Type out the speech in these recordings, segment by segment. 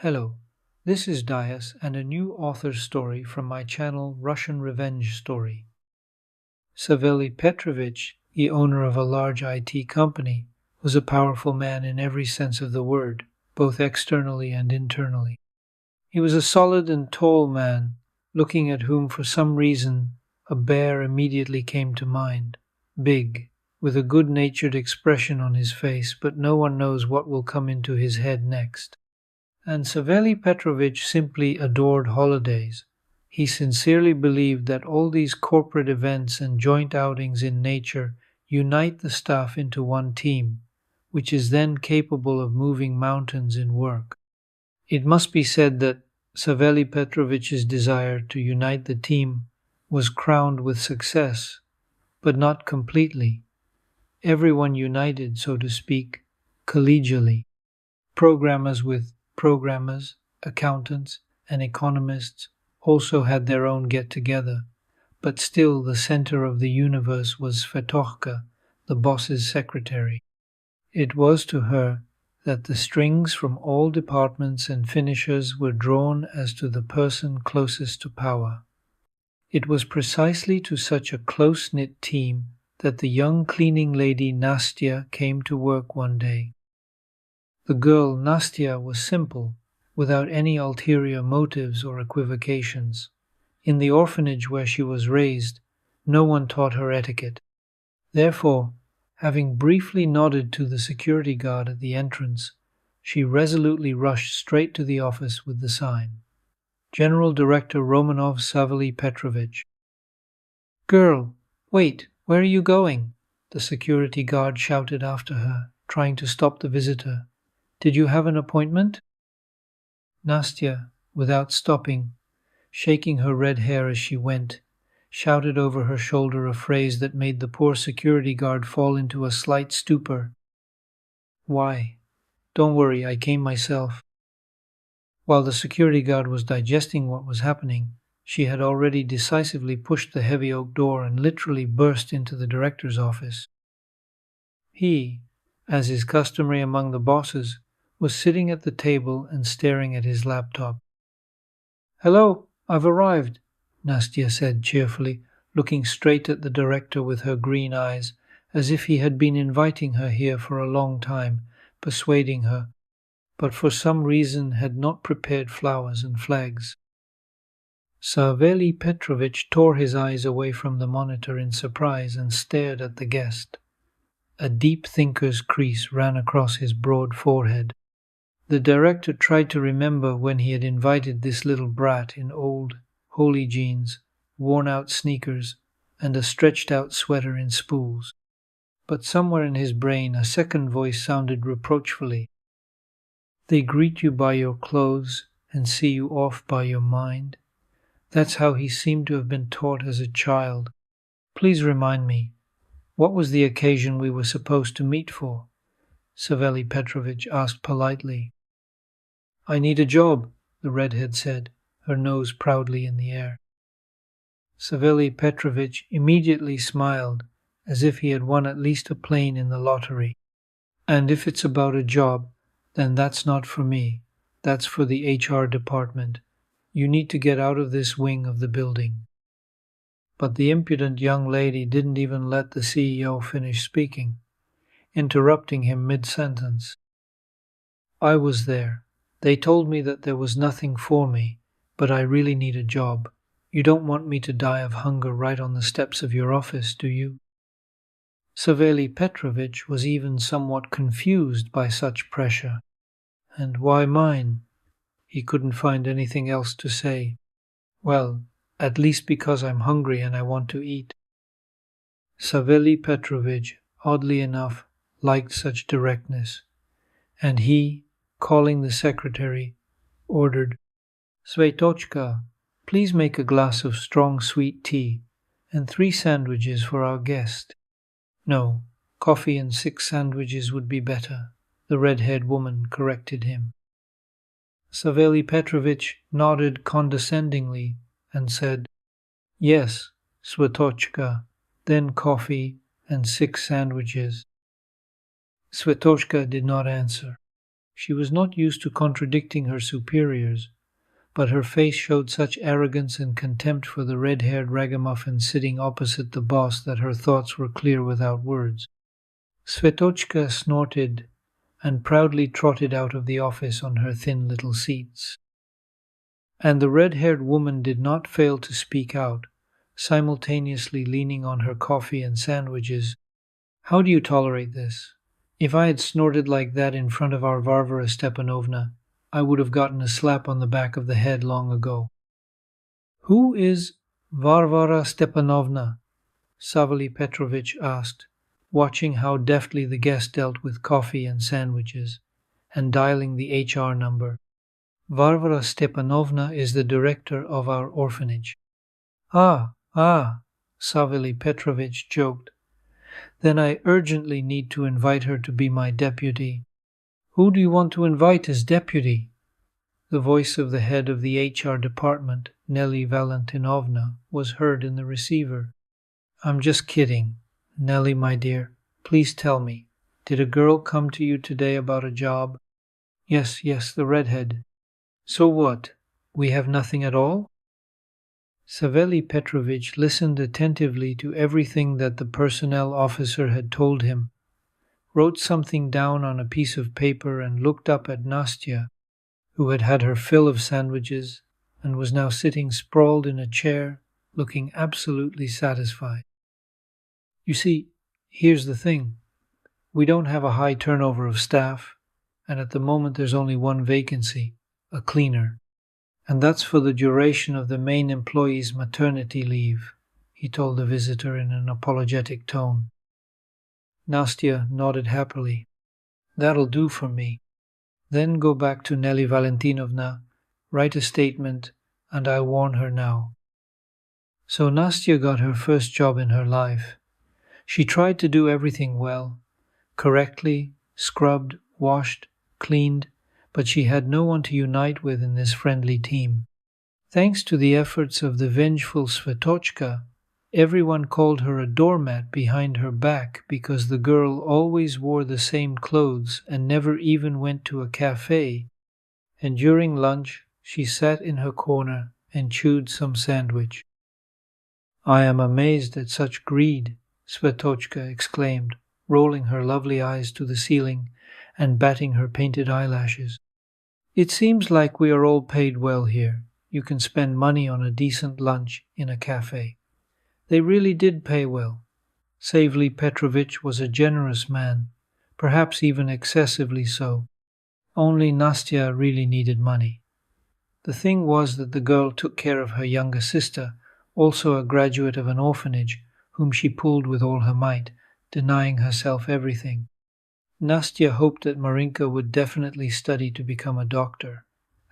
Hello, this is Dias and a new author's story from my channel Russian Revenge Story. Saveliy Petrovich, the owner of a large IT company, was a powerful man in every sense of the word, both externally and internally. He was a solid and tall man, looking at whom for some reason a bear immediately came to mind, big, with a good-natured expression on his face, but no one knows what will come into his head next. And Saveliy Petrovich simply adored holidays. He sincerely believed that all these corporate events and joint outings in nature unite the staff into one team, which is then capable of moving mountains in work. It must be said that Saveliy Petrovich's desire to unite the team was crowned with success, but not completely. Everyone united, so to speak, collegially. Programmers with programmers, accountants, and economists also had their own get-together, but still the center of the universe was Svetochka, the boss's secretary. It was to her that the strings from all departments and finishers were drawn as to the person closest to power. It was precisely to such a close-knit team that the young cleaning lady Nastya came to work one day. The girl Nastya was simple, without any ulterior motives or equivocations. In the orphanage where she was raised, no one taught her etiquette. Therefore, having briefly nodded to the security guard at the entrance, she resolutely rushed straight to the office with the sign, General Director Romanov Saveliy Petrovich. "Girl, wait, where are you going?" the security guard shouted after her, trying to stop the visitor. "Did you have an appointment?" Nastya, without stopping, shaking her red hair as she went, shouted over her shoulder a phrase that made the poor security guard fall into a slight stupor. "Why? Don't worry, I came myself." While the security guard was digesting what was happening, she had already decisively pushed the heavy oak door and literally burst into the director's office. He, as is customary among the bosses, was sitting at the table and staring at his laptop. "Hello, I've arrived," Nastya said cheerfully, looking straight at the director with her green eyes, as if he had been inviting her here for a long time, persuading her, but for some reason had not prepared flowers and flags. Saveliy Petrovich tore his eyes away from the monitor in surprise and stared at the guest. A deep thinker's crease ran across his broad forehead. The director tried to remember when he had invited this little brat in old, holey jeans, worn-out sneakers, and a stretched-out sweater in spools. But somewhere in his brain a second voice sounded reproachfully. "They greet you by your clothes and see you off by your mind." That's how he seemed to have been taught as a child. "Please remind me, what was the occasion we were supposed to meet for?" Saveliy Petrovich asked politely. "I need a job," the redhead said, her nose proudly in the air. Saveliy Petrovich immediately smiled, as if he had won at least a plane in the lottery. "And if it's about a job, then that's not for me. That's for the HR department. You need to get out of this wing of the building." But the impudent young lady didn't even let the CEO finish speaking, interrupting him mid-sentence. "I was there. They told me that there was nothing for me, but I really need a job. You don't want me to die of hunger right on the steps of your office, do you?" Saveliy Petrovich was even somewhat confused by such pressure. "And why mine?" He couldn't find anything else to say. "Well, at least because I'm hungry and I want to eat." Saveliy Petrovich, oddly enough, liked such directness, and he, calling the secretary, ordered, "Svetochka, please make a glass of strong sweet tea and 3 sandwiches for our guest." "No, coffee and 6 sandwiches would be better," the red-haired woman corrected him. Saveliy Petrovich nodded condescendingly and said, "Yes, Svetochka, then coffee and 6 sandwiches." Svetochka did not answer. She was not used to contradicting her superiors, but her face showed such arrogance and contempt for the red-haired ragamuffin sitting opposite the boss that her thoughts were clear without words. Svetochka snorted and proudly trotted out of the office on her thin little seats. And the red-haired woman did not fail to speak out, simultaneously leaning on her coffee and sandwiches. How do you tolerate this? If I had snorted like that in front of our Varvara Stepanovna, I would have gotten a slap on the back of the head long ago. Who is Varvara Stepanovna? Saveliy Petrovich asked, watching how deftly the guest dealt with coffee and sandwiches, and dialing the HR number. Varvara Stepanovna is the director of our orphanage. Ah, Saveliy Petrovich joked. Then I urgently need to invite her to be my deputy. Who do you want to invite as deputy? The voice of the head of the HR department, Nelly Valentinovna, was heard in the receiver. I'm just kidding. Nelly, my dear, please tell me, did a girl come to you today about a job? Yes, the redhead. So what? We have nothing at all? Saveliy Petrovich listened attentively to everything that the personnel officer had told him, wrote something down on a piece of paper and looked up at Nastya, who had had her fill of sandwiches and was now sitting sprawled in a chair, looking absolutely satisfied. You see, here's the thing. We don't have a high turnover of staff, and at the moment there's only one vacancy, a cleaner. And that's for the duration of the main employee's maternity leave, he told the visitor in an apologetic tone. Nastya nodded happily. That'll do for me. Then go back to Nelly Valentinovna, write a statement, and I'll warn her now. So Nastya got her first job in her life. She tried to do everything well, correctly, scrubbed, washed, cleaned, but she had no one to unite with in this friendly team. Thanks to the efforts of the vengeful Svetochka, everyone called her a doormat behind her back because the girl always wore the same clothes and never even went to a cafe, and during lunch she sat in her corner and chewed some sandwich. I am amazed at such greed, Svetochka exclaimed, rolling her lovely eyes to the ceiling and batting her painted eyelashes. It seems like we are all paid well here. You can spend money on a decent lunch in a cafe. They really did pay well. Saveliy Petrovich was a generous man, perhaps even excessively so. Only Nastya really needed money. The thing was that the girl took care of her younger sister, also a graduate of an orphanage, whom she pulled with all her might, denying herself everything. Nastya hoped that Marinka would definitely study to become a doctor,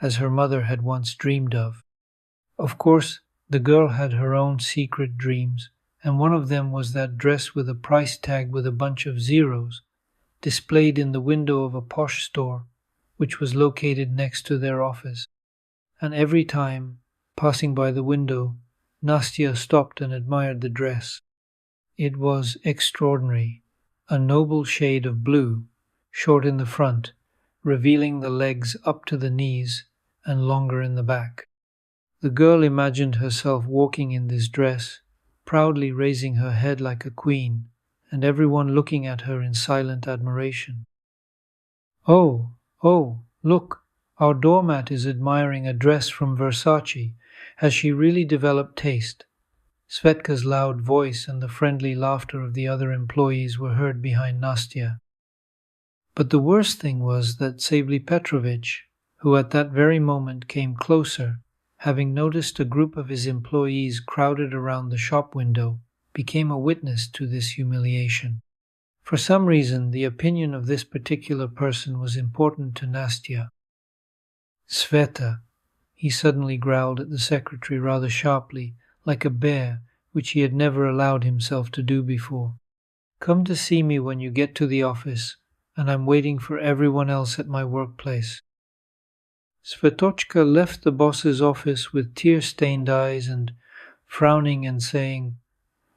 as her mother had once dreamed of. Of course, the girl had her own secret dreams, and one of them was that dress with a price tag with a bunch of zeros, displayed in the window of a posh store, which was located next to their office. And every time, passing by the window, Nastya stopped and admired the dress. It was extraordinary. A noble shade of blue, short in the front, revealing the legs up to the knees and longer in the back. The girl imagined herself walking in this dress, proudly raising her head like a queen, and everyone looking at her in silent admiration. Oh, look, our doormat is admiring a dress from Versace. Has she really developed taste? Svetka's loud voice and the friendly laughter of the other employees were heard behind Nastya. But the worst thing was that Saveliy Petrovich, who at that very moment came closer, having noticed a group of his employees crowded around the shop window, became a witness to this humiliation. For some reason, the opinion of this particular person was important to Nastya. Sveta, he suddenly growled at the secretary rather sharply, like a bear, which he had never allowed himself to do before. Come to see me when you get to the office, and I'm waiting for everyone else at my workplace. Svetochka left the boss's office with tear-stained eyes and frowning and saying,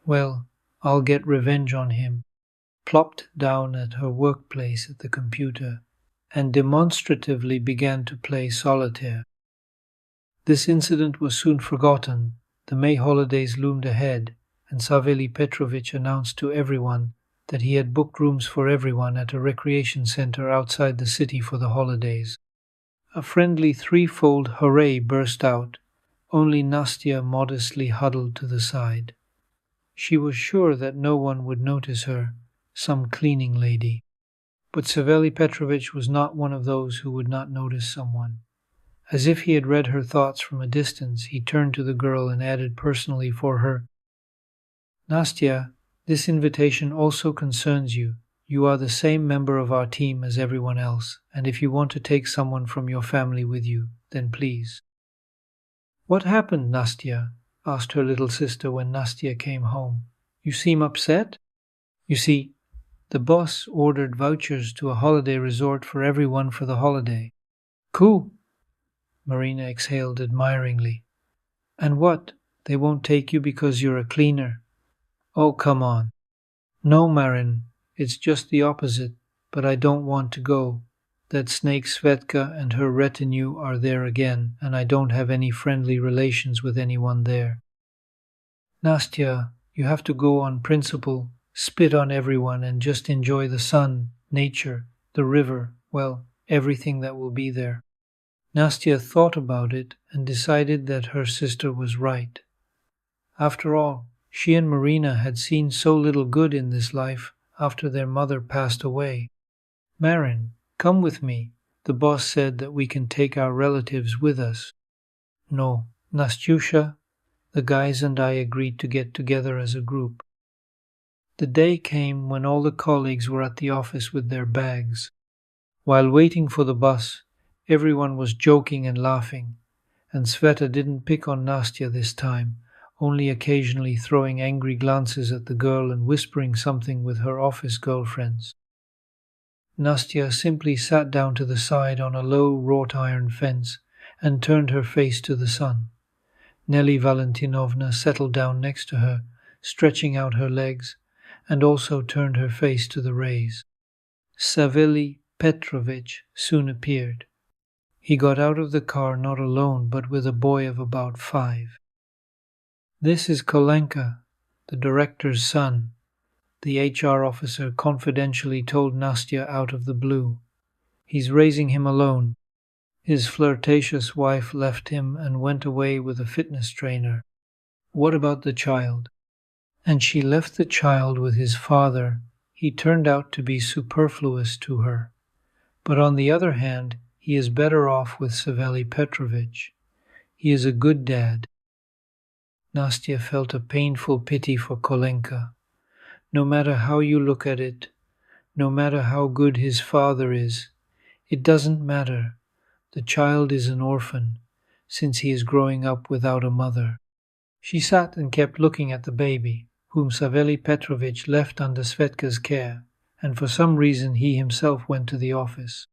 "Well, I'll get revenge on him," plopped down at her workplace at the computer and demonstratively began to play solitaire. This incident was soon forgotten. The May holidays loomed ahead, and Saveliy Petrovich announced to everyone that he had booked rooms for everyone at a recreation center outside the city for the holidays. A friendly threefold hooray burst out, only Nastya modestly huddled to the side. She was sure that no one would notice her, some cleaning lady. But Saveliy Petrovich was not one of those who would not notice someone. As if he had read her thoughts from a distance, he turned to the girl and added personally for her, "Nastya, this invitation also concerns you. You are the same member of our team as everyone else, and if you want to take someone from your family with you, then please." "What happened, Nastya?" asked her little sister when Nastya came home. "You seem upset?" "You see, the boss ordered vouchers to a holiday resort for everyone for the holiday." "Cool," Marina exhaled admiringly. "And what, they won't take you because you're a cleaner?" "Oh, come on." "No, Marin, it's just the opposite, but I don't want to go. That snake Svetka and her retinue are there again, and I don't have any friendly relations with anyone there." "Nastya, you have to go on principle, spit on everyone and just enjoy the sun, nature, the river, well, everything that will be there." Nastya thought about it and decided that her sister was right. After all, she and Marina had seen so little good in this life after their mother passed away. "Marin, come with me. The boss said that we can take our relatives with us." "No, Nastyusha." The guys and I agreed to get together as a group. The day came when all the colleagues were at the office with their bags. While waiting for the bus, everyone was joking and laughing, and Sveta didn't pick on Nastya this time, only occasionally throwing angry glances at the girl and whispering something with her office girlfriends. Nastya simply sat down to the side on a low wrought iron fence and turned her face to the sun. Nelly Valentinovna settled down next to her, stretching out her legs, and also turned her face to the rays. Saveliy Petrovich soon appeared. He got out of the car not alone, but with a boy of about 5. "This is Kolenka, the director's son," the HR officer confidentially told Nastya out of the blue. "He's raising him alone. His flirtatious wife left him and went away with a fitness trainer." "What about the child?" "And she left the child with his father. He turned out to be superfluous to her. But on the other hand, he is better off with Saveliy Petrovich. He is a good dad." Nastya felt a painful pity for Kolenka. No matter how you look at it, no matter how good his father is, it doesn't matter. The child is an orphan, since he is growing up without a mother. She sat and kept looking at the baby, whom Saveliy Petrovich left under Svetka's care, and for some reason he himself went to the office.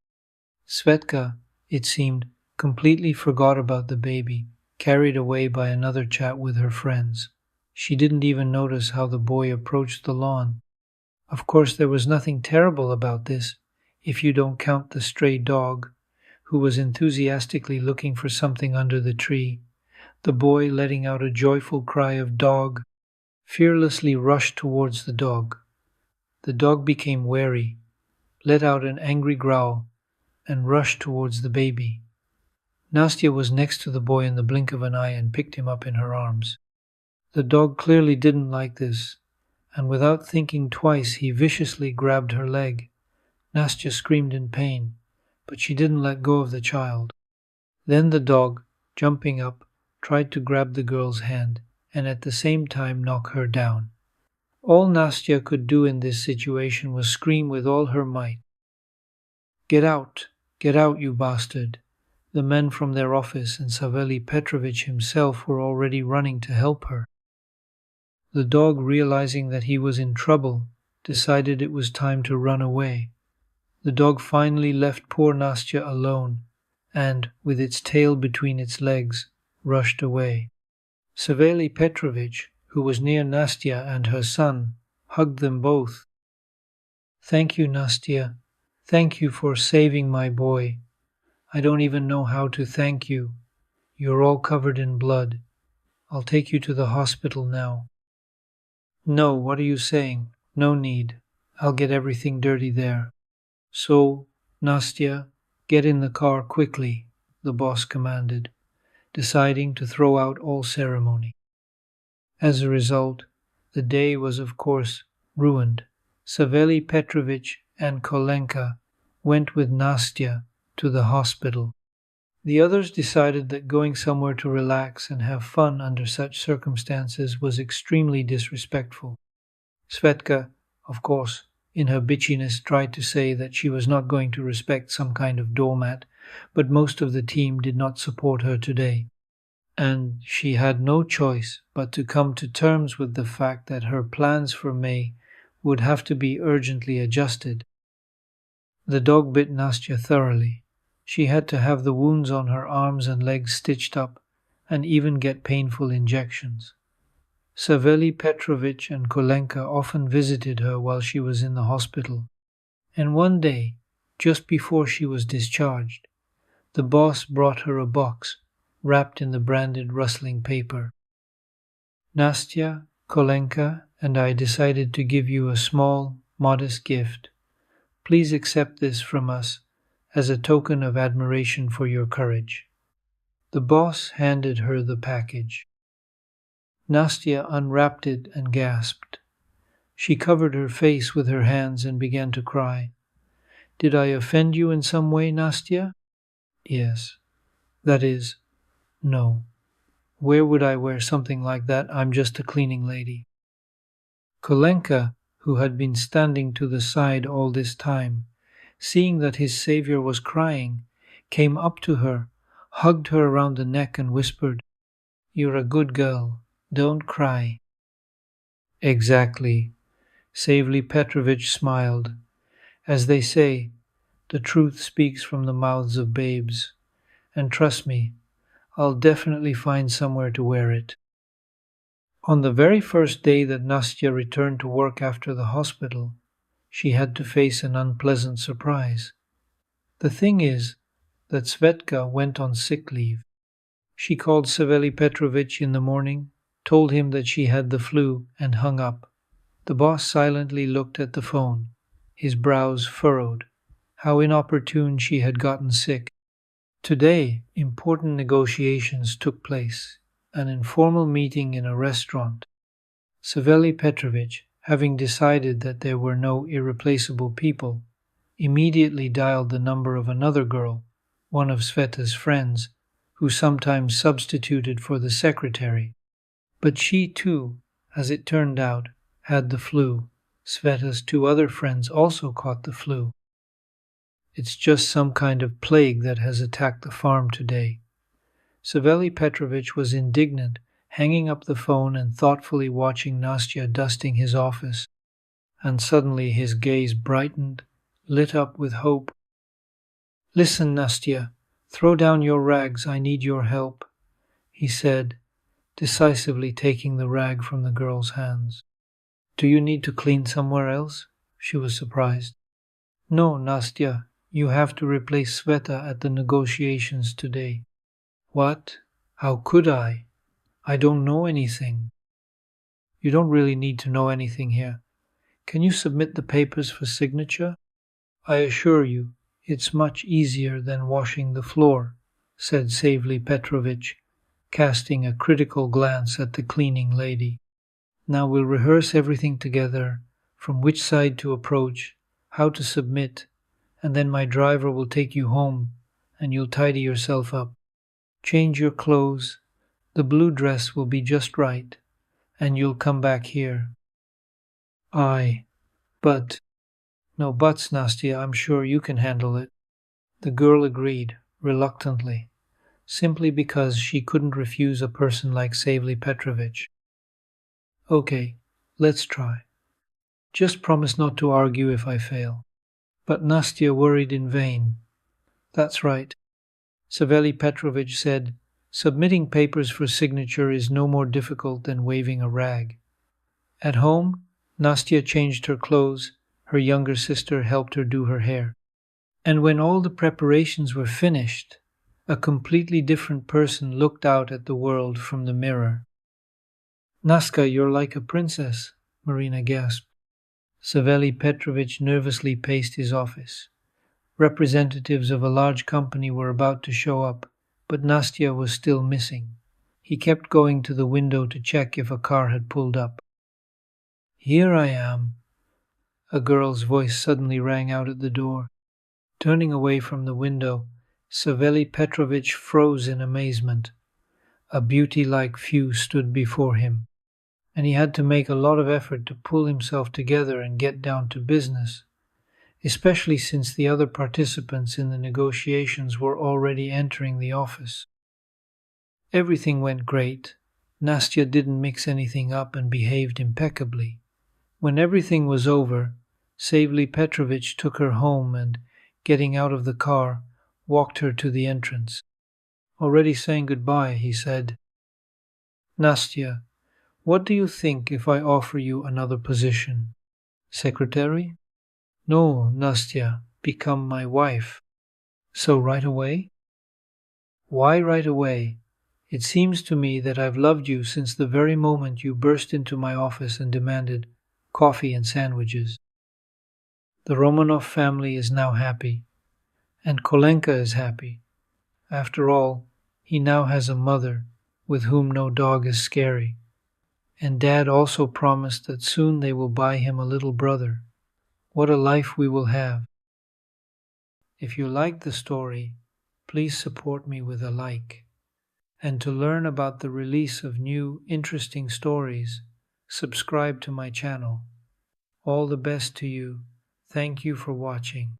Svetka, it seemed, completely forgot about the baby, carried away by another chat with her friends. She didn't even notice how the boy approached the lawn. Of course, there was nothing terrible about this, if you don't count the stray dog, who was enthusiastically looking for something under the tree. The boy, letting out a joyful cry of "dog," fearlessly rushed towards the dog. The dog became wary, let out an angry growl, and rushed towards the baby. Nastya was next to the boy in the blink of an eye and picked him up in her arms. The dog clearly didn't like this, and without thinking twice he viciously grabbed her leg. Nastya screamed in pain, but she didn't let go of the child. Then the dog, jumping up, tried to grab the girl's hand and at the same time knock her down. All Nastya could do in this situation was scream with all her might, Get out, you bastard!" The men from their office and Saveliy Petrovich himself were already running to help her. The dog, realizing that he was in trouble, decided it was time to run away. The dog finally left poor Nastya alone and, with its tail between its legs, rushed away. Saveliy Petrovich, who was near Nastya and her son, hugged them both. "Thank you, Nastya. Thank you for saving my boy. I don't even know how to thank you. You're all covered in blood. I'll take you to the hospital now. No, what are you saying? No need. I'll get everything dirty there. So, Nastya, get in the car quickly, the boss commanded, deciding to throw out all ceremony. As a result, the day was of course ruined. Saveliy Petrovich and Kolenka went with Nastya to the hospital. The others decided that going somewhere to relax and have fun under such circumstances was extremely disrespectful. Svetka, of course, in her bitchiness tried to say that she was not going to respect some kind of doormat, but most of the team did not support her today. And she had no choice but to come to terms with the fact that her plans for May would have to be urgently adjusted. The dog bit Nastya thoroughly. She had to have the wounds on her arms and legs stitched up, and even get painful injections. Saveliy Petrovich and Kolenka often visited her while she was in the hospital, and one day, just before she was discharged, the boss brought her a box wrapped in the branded rustling paper. Nastya, Kolenka, and I decided to give you a small, modest gift. Please accept this from us as a token of admiration for your courage. The boss handed her the package. Nastya unwrapped it and gasped. She covered her face with her hands and began to cry. Did I offend you in some way, Nastya? Yes. That is, no. Where would I wear something like that? I'm just a cleaning lady. Kolenka, who had been standing to the side all this time, seeing that his savior was crying, came up to her, hugged her around the neck and whispered, You're a good girl. Don't cry. Exactly. Saveliy Petrovich smiled. As they say, the truth speaks from the mouths of babes. And trust me, I'll definitely find somewhere to wear it. On the very first day that Nastya returned to work after the hospital, she had to face an unpleasant surprise. The thing is that Svetka went on sick leave. She called Saveliy Petrovich in the morning, told him that she had the flu, and hung up. The boss silently looked at the phone, his brows furrowed. How inopportune she had gotten sick. Today, important negotiations took place, an informal meeting in a restaurant. Saveliy Petrovich, having decided that there were no irreplaceable people, immediately dialed the number of another girl, one of Sveta's friends, who sometimes substituted for the secretary. But she too, as it turned out, had the flu. Sveta's two other friends also caught the flu. It's just some kind of plague that has attacked the farm today. Saveliy Petrovich was indignant, hanging up the phone and thoughtfully watching Nastya dusting his office. And suddenly his gaze brightened, lit up with hope. Listen, Nastya, throw down your rags, I need your help, he said, decisively taking the rag from the girl's hands. Do you need to clean somewhere else? She was surprised. No, Nastya, you have to replace Sveta at the negotiations today. What? How could I? I don't know anything. You don't really need to know anything here. Can you submit the papers for signature? I assure you, it's much easier than washing the floor, said Saveliy Petrovich, casting a critical glance at the cleaning lady. Now we'll rehearse everything together, from which side to approach, how to submit, and then my driver will take you home, and you'll tidy yourself up. Change your clothes, the blue dress will be just right, and you'll come back here. But... No buts, Nastya, I'm sure you can handle it. The girl agreed, reluctantly, simply because she couldn't refuse a person like Saveliy Petrovich. Okay, let's try. Just promise not to argue if I fail. But Nastya worried in vain. That's right. Saveliy Petrovich said, submitting papers for signature is no more difficult than waving a rag. At home, Nastya changed her clothes. Her younger sister helped her do her hair. And when all the preparations were finished, a completely different person looked out at the world from the mirror. Naska, you're like a princess, Marina gasped. Saveliy Petrovich nervously paced his office. Representatives of a large company were about to show up, but Nastya was still missing. He kept going to the window to check if a car had pulled up. Here I am, a girl's voice suddenly rang out at the door. Turning away from the window, Saveliy Petrovich froze in amazement. A beauty like few stood before him, and he had to make a lot of effort to pull himself together and get down to business, especially since the other participants in the negotiations were already entering the office. Everything went great. Nastya didn't mix anything up and behaved impeccably. When everything was over, Saveliy Petrovich took her home and, getting out of the car, walked her to the entrance. Already saying goodbye, he said, Nastya, what do you think if I offer you another position? Secretary? No, Nastya, become my wife. So right away? Why right away? It seems to me that I've loved you since the very moment you burst into my office and demanded coffee and sandwiches. The Romanov family is now happy, and Kolenka is happy. After all, he now has a mother with whom no dog is scary. And Dad also promised that soon they will buy him a little brother. What a life we will have. If you like the story, please support me with a like. And to learn about the release of new, interesting stories, subscribe to my channel. All the best to you. Thank you for watching.